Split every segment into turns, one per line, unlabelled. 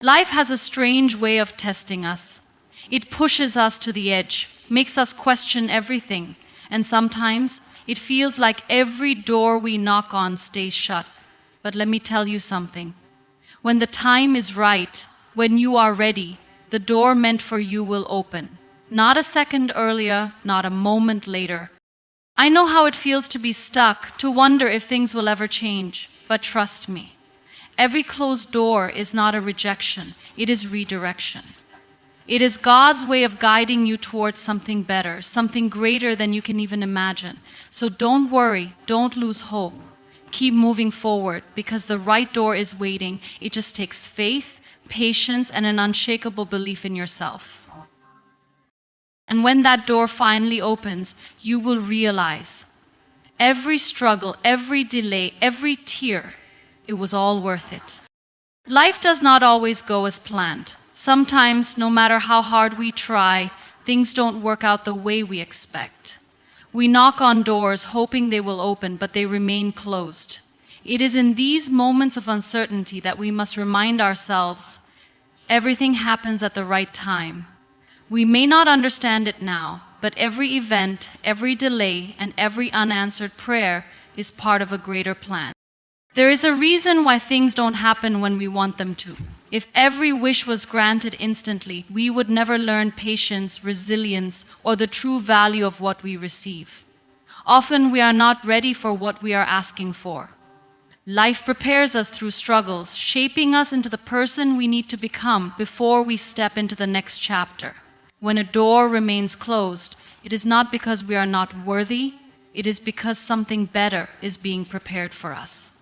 Life has a strange way of testing us. It pushes us to the edge, makes us question everything, and sometimes it feels like every door we knock on stays shut. But let me tell you something. When the time is right, when you are ready, the door meant for you will open. Not a second earlier, not a moment later. I know how it feels to be stuck, to wonder if things will ever change. But trust me, every closed door is not a rejection, it is redirection. It is God's way of guiding you towards something better, something greater than you can even imagine. So don't worry, don't lose hope. Keep moving forward because the right door is waiting. It just takes faith, patience, and an unshakable belief in yourself. And when that door finally opens, you will realize every struggle, every delay, every tear, it was all worth it. Life does not always go as planned. Sometimes, no matter how hard we try, things don't work out the way we expect. We knock on doors hoping they will open, but they remain closed. It is in these moments of uncertainty that we must remind ourselves everything happens at the right time. We may not understand it now, but every event, every delay, and every unanswered prayer is part of a greater plan. There is a reason why things don't happen when we want them to. If every wish was granted instantly, we would never learn patience, resilience, or the true value of what we receive. Often we are not ready for what we are asking for. Life prepares us through struggles, shaping us into the person we need to become before we step into the next chapter. When a door remains closed, it is not because we are not worthy, it is because something better is being prepared for us.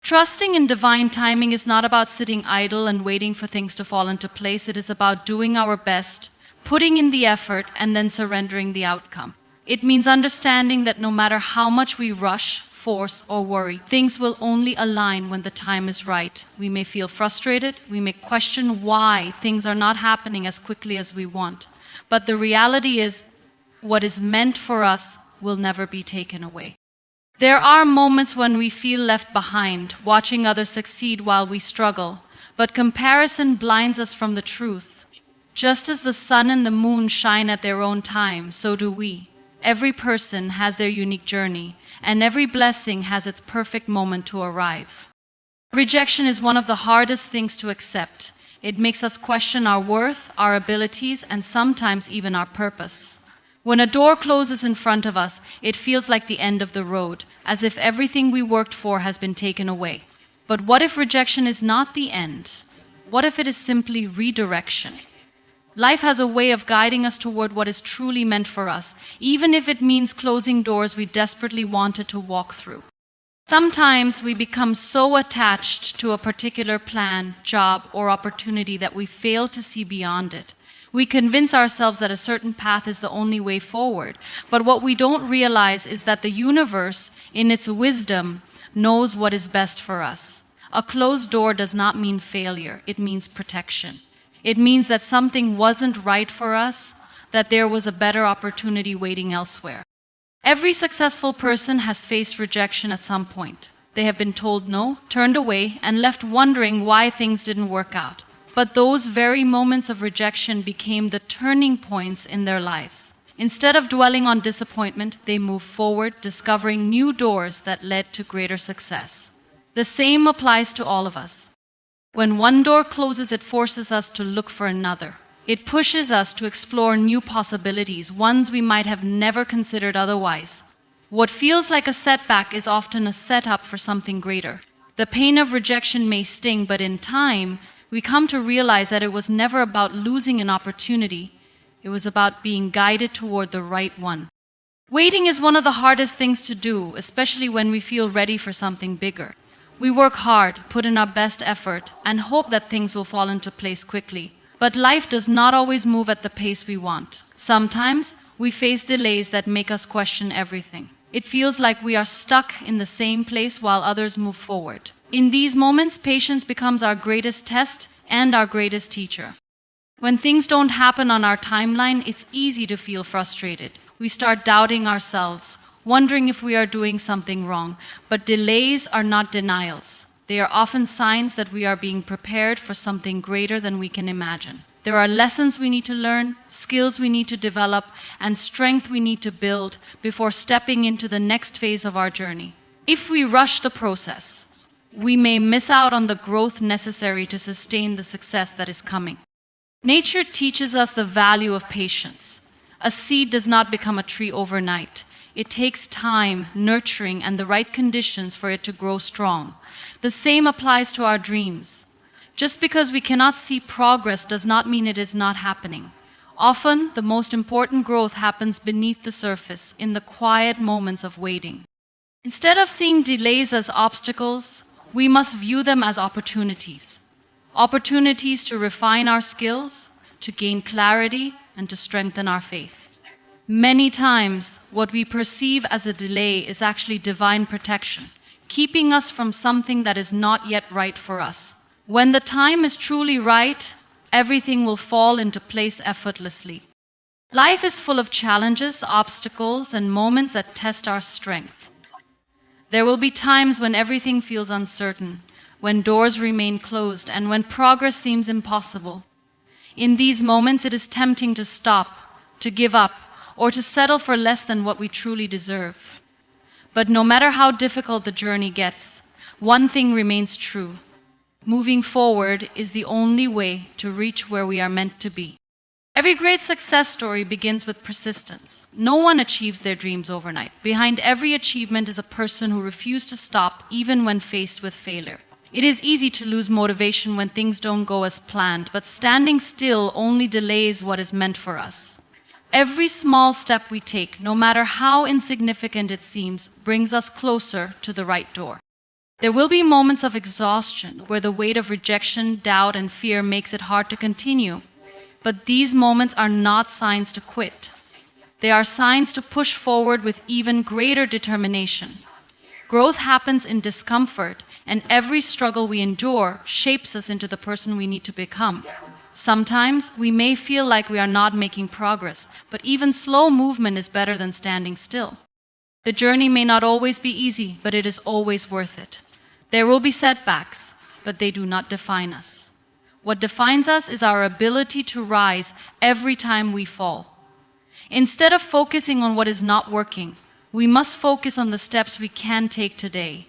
Trusting in divine timing is not about sitting idle and waiting for things to fall into place. It is about doing our best, putting in the effort, and then surrendering the outcome. It means understanding that no matter how much we rush, force, or worry, things will only align when the time is right. We may feel frustrated, we may question why things are not happening as quickly as we want. But the reality is, what is meant for us will never be taken away. There are moments when we feel left behind, watching others succeed while we struggle, but comparison blinds us from the truth. Just as the sun and the moon shine at their own time, so do we. Every person has their unique journey, and every blessing has its perfect moment to arrive. Rejection is one of the hardest things to accept. It makes us question our worth, our abilities, and sometimes even our purpose. When a door closes in front of us, it feels like the end of the road, as if everything we worked for has been taken away. But what if rejection is not the end? What if it is simply redirection? Life has a way of guiding us toward what is truly meant for us, even if it means closing doors we desperately wanted to walk through. Sometimes we become so attached to a particular plan, job, or opportunity that we fail to see beyond it. We convince ourselves that a certain path is the only way forward. But what we don't realize is that the universe, in its wisdom, knows what is best for us. A closed door does not mean failure. It means protection. It means that something wasn't right for us, that there was a better opportunity waiting elsewhere. Every successful person has faced rejection at some point. They have been told no, turned away, and left wondering why things didn't work out. But those very moments of rejection became the turning points in their lives. Instead of dwelling on disappointment, they moved forward, discovering new doors that led to greater success. The same applies to all of us. When one door closes, it forces us to look for another. It pushes us to explore new possibilities, ones we might have never considered otherwise. What feels like a setback is often a setup for something greater. The pain of rejection may sting, but in time, we come to realize that it was never about losing an opportunity. It was about being guided toward the right one. Waiting is one of the hardest things to do, especially when we feel ready for something bigger. We work hard, put in our best effort, and hope that things will fall into place quickly. But life does not always move at the pace we want. Sometimes we face delays that make us question everything. It feels like we are stuck in the same place while others move forward. In these moments, patience becomes our greatest test and our greatest teacher. When things don't happen on our timeline, it's easy to feel frustrated. We start doubting ourselves, wondering if we are doing something wrong. But delays are not denials. They are often signs that we are being prepared for something greater than we can imagine. There are lessons we need to learn, skills we need to develop, and strength we need to build before stepping into the next phase of our journey. If we rush the process, we may miss out on the growth necessary to sustain the success that is coming. Nature teaches us the value of patience. A seed does not become a tree overnight. It takes time, nurturing, and the right conditions for it to grow strong. The same applies to our dreams. Just because we cannot see progress does not mean it is not happening. Often, the most important growth happens beneath the surface, in the quiet moments of waiting. Instead of seeing delays as obstacles, we must view them as opportunities. Opportunities to refine our skills, to gain clarity, and to strengthen our faith. Many times, what we perceive as a delay is actually divine protection, keeping us from something that is not yet right for us. When the time is truly right, everything will fall into place effortlessly. Life is full of challenges, obstacles, and moments that test our strength. There will be times when everything feels uncertain, when doors remain closed, and when progress seems impossible. In these moments, it is tempting to stop, to give up, or to settle for less than what we truly deserve. But no matter how difficult the journey gets, one thing remains true. Moving forward is the only way to reach where we are meant to be. Every great success story begins with persistence. No one achieves their dreams overnight. Behind every achievement is a person who refused to stop even when faced with failure. It is easy to lose motivation when things don't go as planned, but standing still only delays what is meant for us. Every small step we take, no matter how insignificant it seems, brings us closer to the right door. There will be moments of exhaustion where the weight of rejection, doubt, and fear makes it hard to continue. But these moments are not signs to quit. They are signs to push forward with even greater determination. Growth happens in discomfort, and every struggle we endure shapes us into the person we need to become. Sometimes we may feel like we are not making progress, but even slow movement is better than standing still. The journey may not always be easy, but it is always worth it. There will be setbacks, but they do not define us. What defines us is our ability to rise every time we fall. Instead of focusing on what is not working, we must focus on the steps we can take today.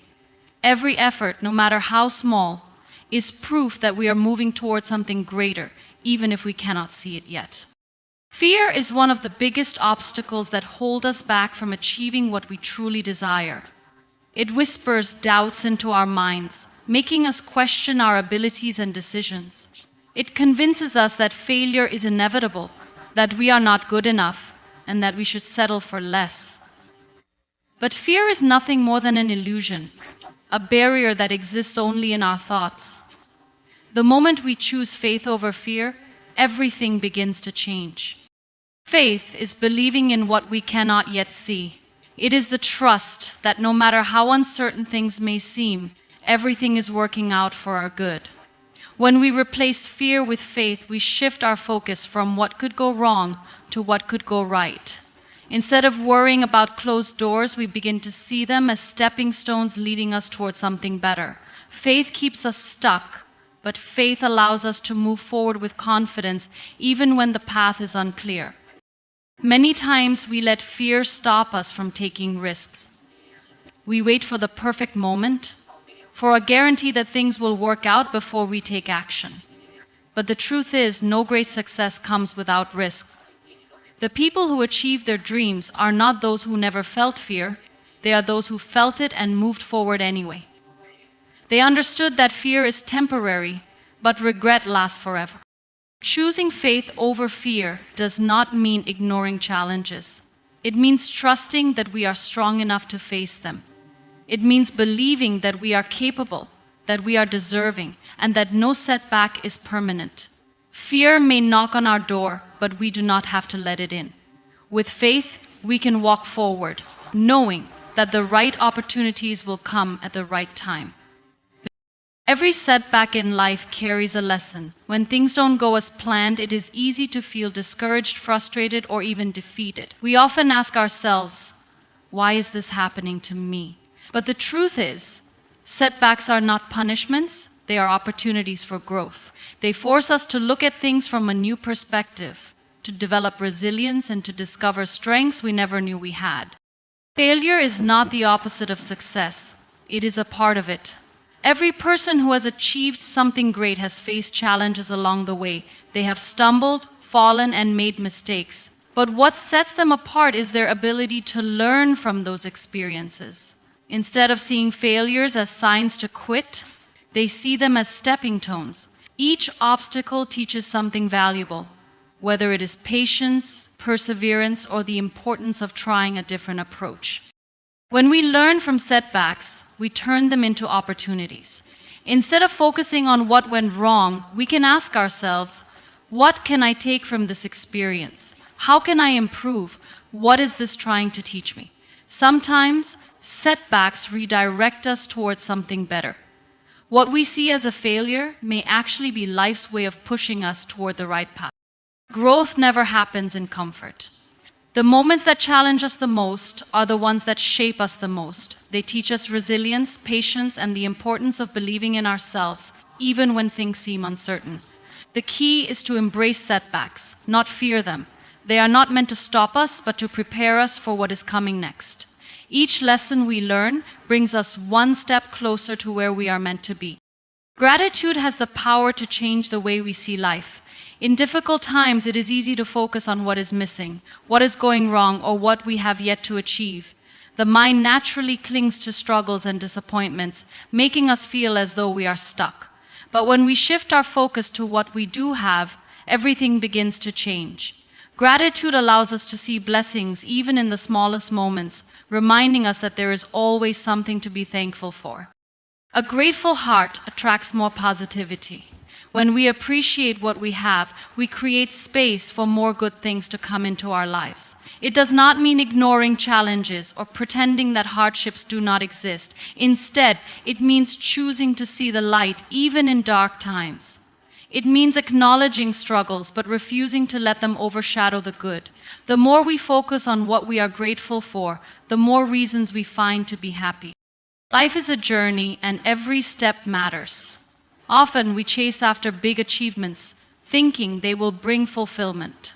Every effort, no matter how small, is proof that we are moving towards something greater, even if we cannot see it yet. Fear is one of the biggest obstacles that hold us back from achieving what we truly desire. It whispers doubts into our minds, making us question our abilities and decisions. It convinces us that failure is inevitable, that we are not good enough, and that we should settle for less. But fear is nothing more than an illusion, a barrier that exists only in our thoughts. The moment we choose faith over fear, everything begins to change. Faith is believing in what we cannot yet see. It is the trust that no matter how uncertain things may seem, everything is working out for our good. When we replace fear with faith, we shift our focus from what could go wrong to what could go right. Instead of worrying about closed doors, we begin to see them as stepping stones leading us towards something better. Faith keeps us stuck, but faith allows us to move forward with confidence even when the path is unclear. Many times we let fear stop us from taking risks. We wait for the perfect moment, for a guarantee that things will work out before we take action. But the truth is, no great success comes without risks. The people who achieve their dreams are not those who never felt fear. They are those who felt it and moved forward anyway. They understood that fear is temporary, but regret lasts forever. Choosing faith over fear does not mean ignoring challenges. It means trusting that we are strong enough to face them. It means believing that we are capable, that we are deserving, and that no setback is permanent. Fear may knock on our door, but we do not have to let it in. With faith, we can walk forward, knowing that the right opportunities will come at the right time. Every setback in life carries a lesson. When things don't go as planned, it is easy to feel discouraged, frustrated, or even defeated. We often ask ourselves, why is this happening to me? But the truth is, Setbacks are not punishments, they are opportunities for growth. They force us to look at things from a new perspective, to develop resilience and to discover strengths we never knew we had. Failure is not the opposite of success, it is a part of it. Every person who has achieved something great has faced challenges along the way. They have stumbled, fallen, and made mistakes. But what sets them apart is their ability to learn from those experiences. Instead of seeing failures as signs to quit, they see them as stepping stones. Each obstacle teaches something valuable, whether it is patience, perseverance, or the importance of trying a different approach. When we learn from setbacks, we turn them into opportunities. Instead of focusing on what went wrong, we can ask ourselves, what can I take from this experience? How can I improve? What is this trying to teach me? Sometimes, setbacks redirect us towards something better. What we see as a failure may actually be life's way of pushing us toward the right path. Growth never happens in comfort. The moments that challenge us the most are the ones that shape us the most. They teach us resilience, patience, and the importance of believing in ourselves, even when things seem uncertain. The key is to embrace setbacks, not fear them. They are not meant to stop us, but to prepare us for what is coming next. Each lesson we learn brings us one step closer to where we are meant to be. Gratitude has the power to change the way we see life. In difficult times, it is easy to focus on what is missing, what is going wrong, or what we have yet to achieve. The mind naturally clings to struggles and disappointments, making us feel as though we are stuck. But when we shift our focus to what we do have, everything begins to change. Gratitude allows us to see blessings even in the smallest moments, reminding us that there is always something to be thankful for. A grateful heart attracts more positivity. When we appreciate what we have, we create space for more good things to come into our lives. It does not mean ignoring challenges or pretending that hardships do not exist. Instead, it means choosing to see the light even in dark times. It means acknowledging struggles but refusing to let them overshadow the good. The more we focus on what we are grateful for, the more reasons we find to be happy. Life is a journey and every step matters. Often we chase after big achievements, thinking they will bring fulfillment.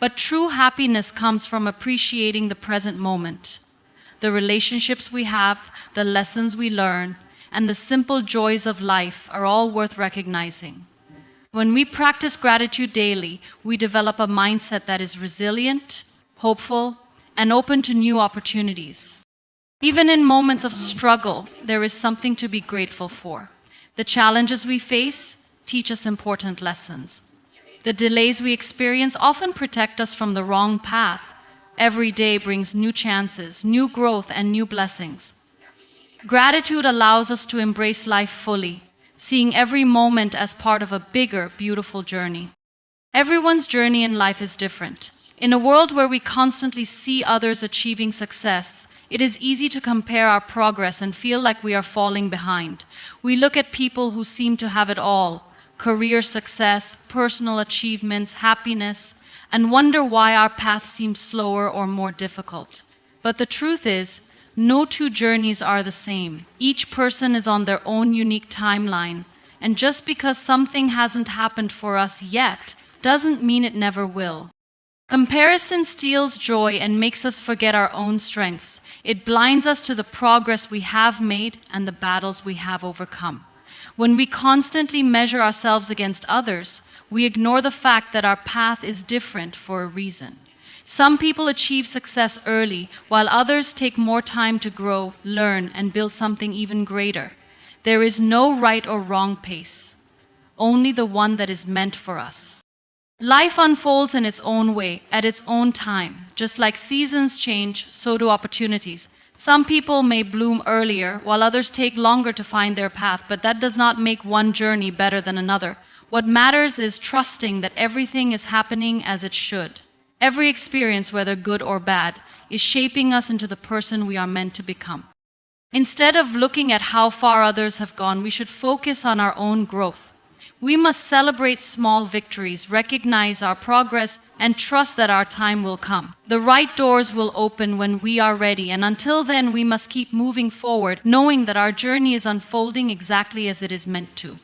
But true happiness comes from appreciating the present moment. The relationships we have, the lessons we learn, and the simple joys of life are all worth recognizing. When we practice gratitude daily, we develop a mindset that is resilient, hopeful, and open to new opportunities. Even in moments of struggle, there is something to be grateful for. The challenges we face teach us important lessons. The delays we experience often protect us from the wrong path. Every day brings new chances, new growth, and new blessings. Gratitude allows us to embrace life fully, seeing every moment as part of a bigger, beautiful journey. Everyone's journey in life is different. In a world where we constantly see others achieving success, it is easy to compare our progress and feel like we are falling behind. We look at people who seem to have it all, career success, personal achievements, happiness, and wonder why our path seems slower or more difficult. But the truth is, no two journeys are the same. Each person is on their own unique timeline, and just because something hasn't happened for us yet, doesn't mean it never will. Comparison steals joy and makes us forget our own strengths. It blinds us to the progress we have made and the battles we have overcome. When we constantly measure ourselves against others, we ignore the fact that our path is different for a reason. Some people achieve success early, while others take more time to grow, learn, and build something even greater. There is no right or wrong pace, only the one that is meant for us. Life unfolds in its own way, at its own time. Just like seasons change, so do opportunities. Some people may bloom earlier, while others take longer to find their path, but that does not make one journey better than another. What matters is trusting that everything is happening as it should. Every experience, whether good or bad, is shaping us into the person we are meant to become. Instead of looking at how far others have gone, we should focus on our own growth. We must celebrate small victories, recognize our progress, and trust that our time will come. The right doors will open when we are ready, and until then, we must keep moving forward, knowing that our journey is unfolding exactly as it is meant to.